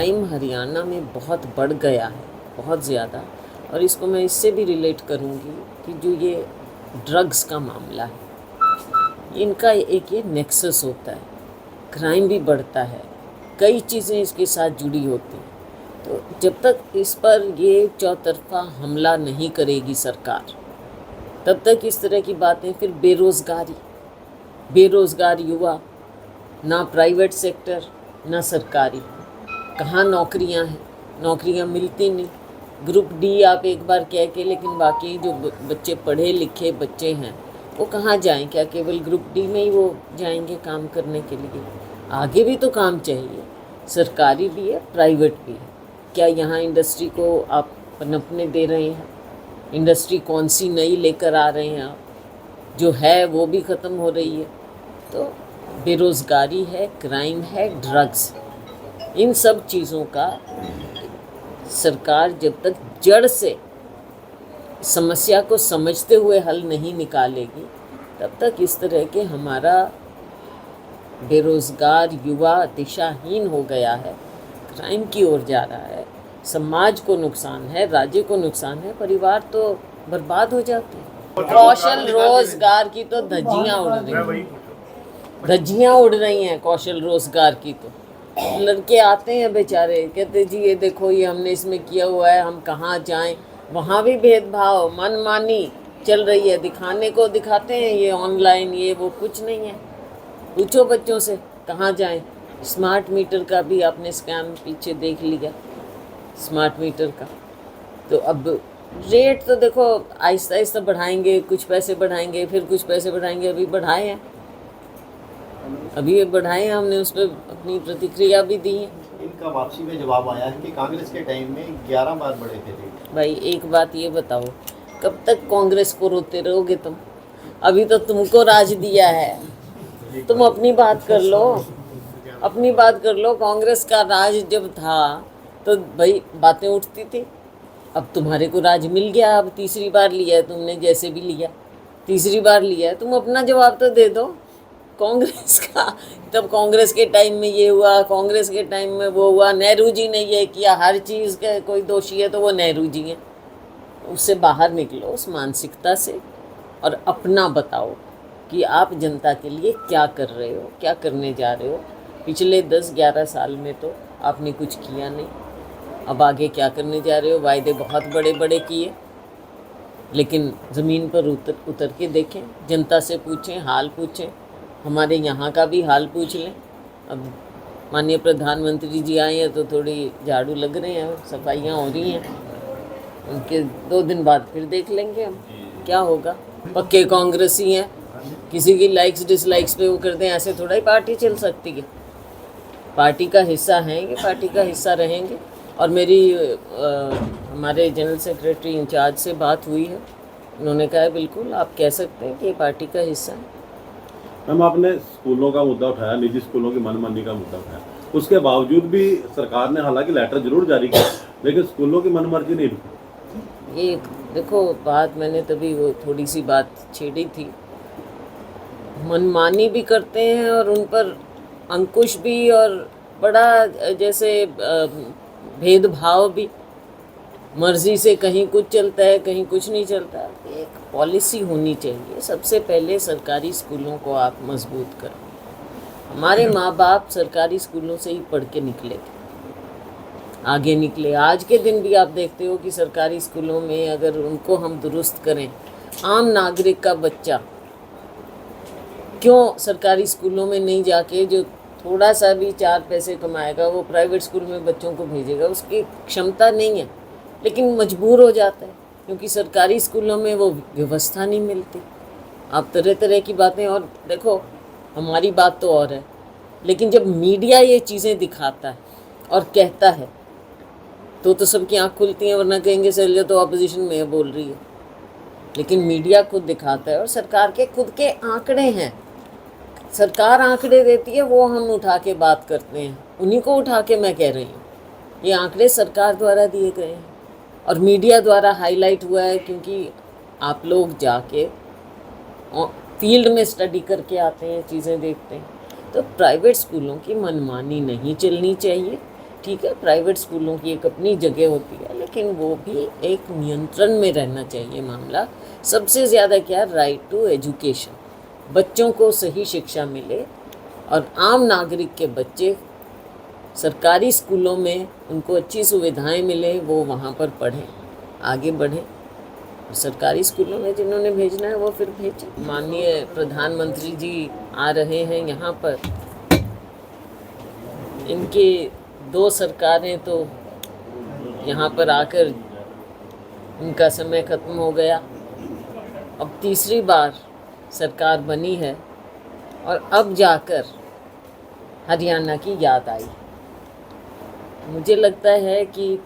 Crime Haryana में बहुत बढ़ गया है, बहुत ज़्यादा। और इसको मैं इससे भी रिलेट करूँगी कि जो ये ड्रग्स का मामला है, इनका एक ये नेक्सस होता है, क्राइम भी बढ़ता है, कई चीज़ें इसके साथ जुड़ी होती हैं। तो जब तक इस पर ये चौतरफा हमला नहीं करेगी सरकार, तब तक इस तरह की बातें। फिर बेरोज़गार युवा, ना प्राइवेट सेक्टर ना सरकारी, कहाँ नौकरियां हैं, नौकरियां मिलती नहीं। ग्रुप डी आप एक बार कह के, लेकिन बाकी जो बच्चे पढ़े लिखे बच्चे हैं वो कहाँ जाएं? क्या केवल ग्रुप डी में ही वो जाएंगे काम करने के लिए? आगे भी तो काम चाहिए, सरकारी भी है प्राइवेट भी है। क्या यहाँ इंडस्ट्री को आप पनपने दे रहे हैं? इंडस्ट्री कौन सी नई लेकर आ रहे हैं आप? जो है वो भी ख़त्म हो रही है। तो बेरोज़गारी है, क्राइम है, ड्रग्स, इन सब चीज़ों का सरकार जब तक जड़ से समस्या को समझते हुए हल नहीं निकालेगी, तब तक इस तरह के हमारा बेरोज़गार युवा दिशाहीन हो गया है, क्राइम की ओर जा रहा है, समाज को नुकसान है, राज्य को नुकसान है, परिवार तो बर्बाद हो जाते हैं। कौशल रोजगार की तो धज्जियाँ उड़ रही हैं, धज्जियाँ उड़ रही हैं कौशल रोजगार की। तो लड़के आते हैं बेचारे, कहते जी ये देखो ये हमने इसमें किया हुआ है, हम कहाँ जाएं? वहाँ भी भेदभाव, मनमानी चल रही है, दिखाने को दिखाते हैं ये ऑनलाइन, ये वो, कुछ नहीं है। पूछो बच्चों से कहाँ जाएं? स्मार्ट मीटर का भी आपने स्कैम पीछे देख लिया, स्मार्ट मीटर का। तो अब रेट तो देखो आहिस्ता आहिस्ता बढ़ाएंगे, कुछ पैसे बढ़ाएंगे, फिर कुछ पैसे बढ़ाएंगे। अभी बढ़ाए हैं, अभी ये बढ़ाए हैं, हमने उस पर अपनी प्रतिक्रिया भी दी है। इनका वापसी में जवाब आया है कि कांग्रेस के टाइम में 11 बार बढ़े थे रेट। भाई एक बात ये बताओ, कब तक कांग्रेस को रोते रहोगे तुम? अभी तो तुमको राज दिया है, तुम अपनी बात कर लो, अपनी बात कर लो। कांग्रेस का राज जब था तो भाई बातें उठती थी। अब तुम्हारे को राज मिल गया, अब तीसरी बार लिया है तुमने, जैसे भी लिया तीसरी बार लिया है, तुम अपना जवाब तो दे दो। कांग्रेस का तब कांग्रेस के टाइम में ये हुआ, कांग्रेस के टाइम में वो हुआ, नेहरू जी ने ये किया, हर चीज़ का कोई दोषी है तो वो नेहरू जी हैं। उससे बाहर निकलो, उस मानसिकता से, और अपना बताओ कि आप जनता के लिए क्या कर रहे हो, क्या करने जा रहे हो। पिछले 10-11 साल में तो आपने कुछ किया नहीं, अब आगे क्या करने जा रहे हो? वायदे बहुत बड़े बड़े किए, लेकिन ज़मीन पर उतर के देखें, जनता से पूछें, हाल पूछें, हमारे यहाँ का भी हाल पूछ लें। अब माननीय प्रधानमंत्री जी आए हैं तो थोड़ी झाड़ू लग रहे हैं, सफाइयाँ हो रही हैं, उनके 2 दिन बाद फिर देख लेंगे हम क्या होगा। पक्के कांग्रेसी हैं, किसी की लाइक्स डिसलाइक्स पे वो करते हैं, ऐसे थोड़ा ही पार्टी चल सकती है। पार्टी का हिस्सा हैं कि पार्टी का हिस्सा रहेंगे। और मेरी हमारे जनरल सेक्रेटरी इंचार्ज से बात हुई है, उन्होंने कहा है बिल्कुल आप कह सकते हैं कि ये पार्टी का हिस्सा है। मैम, आपने स्कूलों का मुद्दा उठाया, निजी स्कूलों की मनमानी का मुद्दा उठाया, उसके बावजूद भी सरकार ने हालांकि लेटर जरूर जारी किया, लेकिन स्कूलों की मनमर्जी नहीं रुकी। ये देखो बात मैंने तभी वो थोड़ी सी बात छेड़ी थी, मनमानी भी करते हैं और उन पर अंकुश भी, और बड़ा जैसे भेदभाव भी, मर्जी से कहीं कुछ चलता है कहीं कुछ नहीं चलता। एक पॉलिसी होनी चाहिए। सबसे पहले सरकारी स्कूलों को आप मजबूत करो। हमारे माँ बाप सरकारी स्कूलों से ही पढ़ के निकले थे, आगे निकले। आज के दिन भी आप देखते हो कि सरकारी स्कूलों में अगर उनको हम दुरुस्त करें, आम नागरिक का बच्चा क्यों सरकारी स्कूलों में नहीं जाके, जो थोड़ा सा भी 4 पैसे कमाएगा वो प्राइवेट स्कूल में बच्चों को भेजेगा? उसकी क्षमता नहीं है, लेकिन मजबूर हो जाता है क्योंकि सरकारी स्कूलों में वो व्यवस्था नहीं मिलती। आप तरह तरह की बातें, और देखो हमारी बात तो और है, लेकिन जब मीडिया ये चीज़ें दिखाता है और कहता है तो सबकी आँख खुलती हैं, वरना कहेंगे सर तो ऑपोजिशन में बोल रही है। लेकिन मीडिया खुद दिखाता है और सरकार के खुद के आंकड़े हैं, सरकार आंकड़े देती है, वो हम उठा के बात करते हैं, उन्हीं को उठा के मैं कह रही हूँ। ये आंकड़े सरकार द्वारा दिए गए हैं और मीडिया द्वारा हाईलाइट हुआ है, क्योंकि आप लोग जाके फील्ड में स्टडी करके आते हैं, चीज़ें देखते हैं। तो प्राइवेट स्कूलों की मनमानी नहीं चलनी चाहिए। ठीक है, प्राइवेट स्कूलों की एक अपनी जगह होती है, लेकिन वो भी एक नियंत्रण में रहना चाहिए मामला। सबसे ज़्यादा क्या, राइट टू एजुकेशन, बच्चों को सही शिक्षा मिले और आम नागरिक के बच्चे सरकारी स्कूलों में उनको अच्छी सुविधाएं मिले, वो वहाँ पर पढ़ें, आगे बढ़ें। सरकारी स्कूलों में जिन्होंने भेजना है वो फिर भेजें। माननीय प्रधानमंत्री जी आ रहे हैं यहाँ पर, इनके 2 सरकारें तो यहाँ पर आकर इनका समय ख़त्म हो गया। अब तीसरी बार सरकार बनी है और अब जाकर हरियाणा की याद आई। मुझे लगता है कि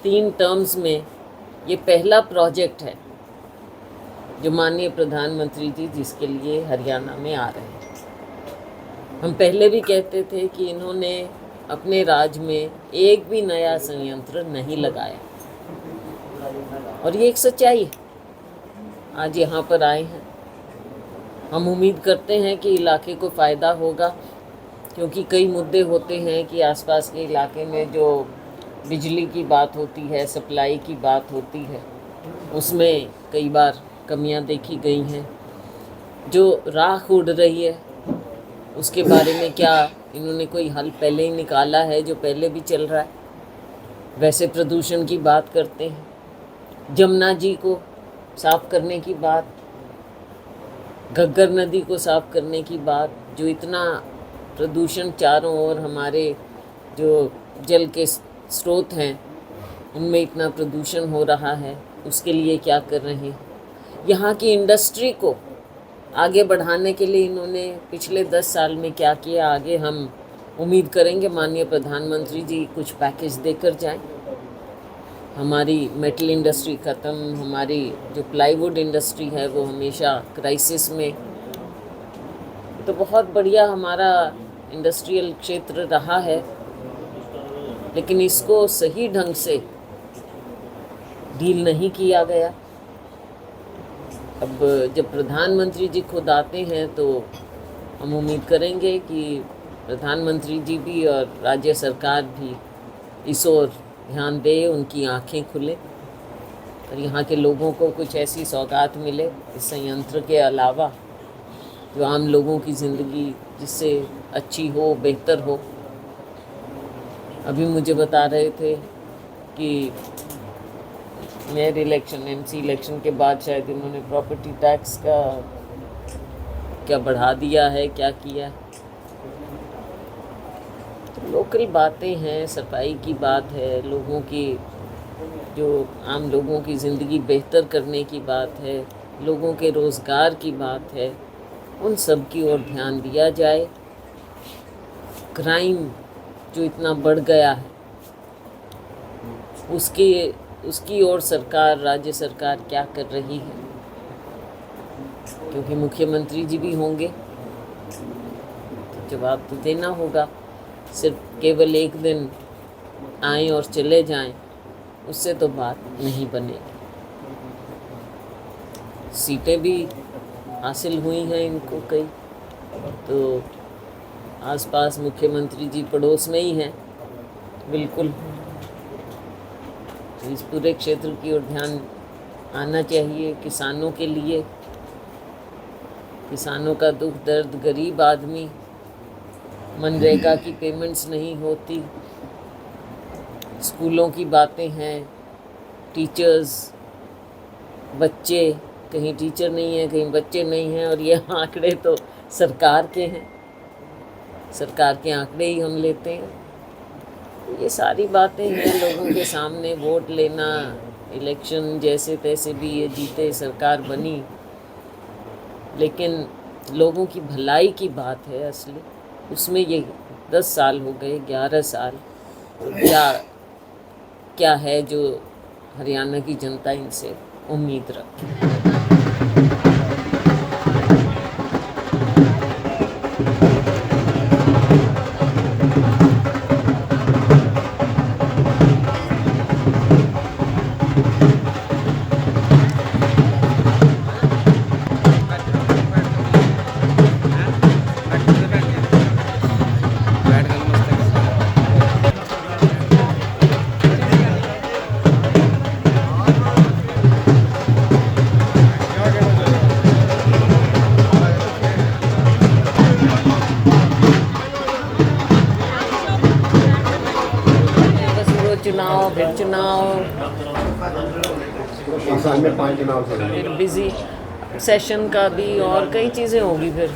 3 टर्म्स में ये पहला प्रोजेक्ट है जो माननीय प्रधानमंत्री जी जिसके लिए हरियाणा में आ रहे हैं। हम पहले भी कहते थे कि इन्होंने अपने राज्य में एक भी नया संयंत्र नहीं लगाया, और ये एक सच्चाई है। आज यहाँ पर आए हैं, हम उम्मीद करते हैं कि इलाके को फ़ायदा होगा, क्योंकि कई मुद्दे होते हैं कि आसपास के इलाके में जो बिजली की बात होती है, सप्लाई की बात होती है, उसमें कई बार कमियां देखी गई हैं। जो राख उड़ रही है उसके बारे में क्या इन्होंने कोई हल पहले ही निकाला है, जो पहले भी चल रहा है? वैसे प्रदूषण की बात करते हैं, जमुना जी को साफ़ करने की बात, घग्गर नदी को साफ़ करने की बात, जो इतना प्रदूषण चारों ओर हमारे जो जल के स्रोत हैं उनमें इतना प्रदूषण हो रहा है, उसके लिए क्या कर रहे हैं? यहाँ की इंडस्ट्री को आगे बढ़ाने के लिए इन्होंने पिछले 10 साल में क्या किया, आगे हम उम्मीद करेंगे माननीय प्रधानमंत्री जी कुछ पैकेज देकर जाएं। हमारी मेटल इंडस्ट्री ख़त्म, हमारी जो प्लाईवुड इंडस्ट्री है वो हमेशा क्राइसिस में, तो बहुत बढ़िया हमारा इंडस्ट्रियल क्षेत्र रहा है, लेकिन इसको सही ढंग से डील नहीं किया गया। अब जब प्रधानमंत्री जी खुद आते हैं तो हम उम्मीद करेंगे कि प्रधानमंत्री जी भी और राज्य सरकार भी इस ओर ध्यान दे, उनकी आंखें खुले और यहाँ के लोगों को कुछ ऐसी सौगात मिले इस संयंत्र के अलावा, जो आम लोगों की ज़िंदगी जिससे अच्छी हो, बेहतर हो। अभी मुझे बता रहे थे कि मेयर इलेक्शन, एमसी इलेक्शन के बाद शायद इन्होंने प्रॉपर्टी टैक्स का क्या बढ़ा दिया है, क्या किया। तो लोकल बातें हैं, सफाई की बात है, लोगों की जो आम लोगों की ज़िंदगी बेहतर करने की बात है, लोगों के रोज़गार की बात है, उन सब की ओर ध्यान दिया जाए। क्राइम जो इतना बढ़ गया है उसकी ओर सरकार, राज्य सरकार क्या कर रही है? क्योंकि मुख्यमंत्री जी भी होंगे तो जवाब तो देना होगा। सिर्फ केवल एक दिन आएं और चले जाएं, उससे तो बात नहीं बनेगी। सीटें भी हासिल हुई हैं इनको कई, तो आसपास मुख्यमंत्री जी पड़ोस में ही हैं बिल्कुल। इस पूरे क्षेत्र की ओर ध्यान आना चाहिए। किसानों के लिए, किसानों का दुख दर्द, गरीब आदमी, मनरेगा की पेमेंट्स नहीं होती, स्कूलों की बातें हैं, टीचर्स, बच्चे, कहीं टीचर नहीं है, कहीं बच्चे नहीं हैं, और ये आंकड़े तो सरकार के हैं, सरकार के आंकड़े ही हम लेते हैं। ये सारी बातें हैं लोगों के सामने। वोट लेना, इलेक्शन जैसे तैसे भी ये जीते, सरकार बनी, लेकिन लोगों की भलाई की बात है असली, उसमें ये 10 साल हो गए, 11 साल, क्या है जो हरियाणा की जनता इनसे उम्मीद रखे। चुनाव, एक साल में 5 चुनाव चल रहे हैं। फिर बिजी सेशन का भी और कई चीज़ें होगी फिर।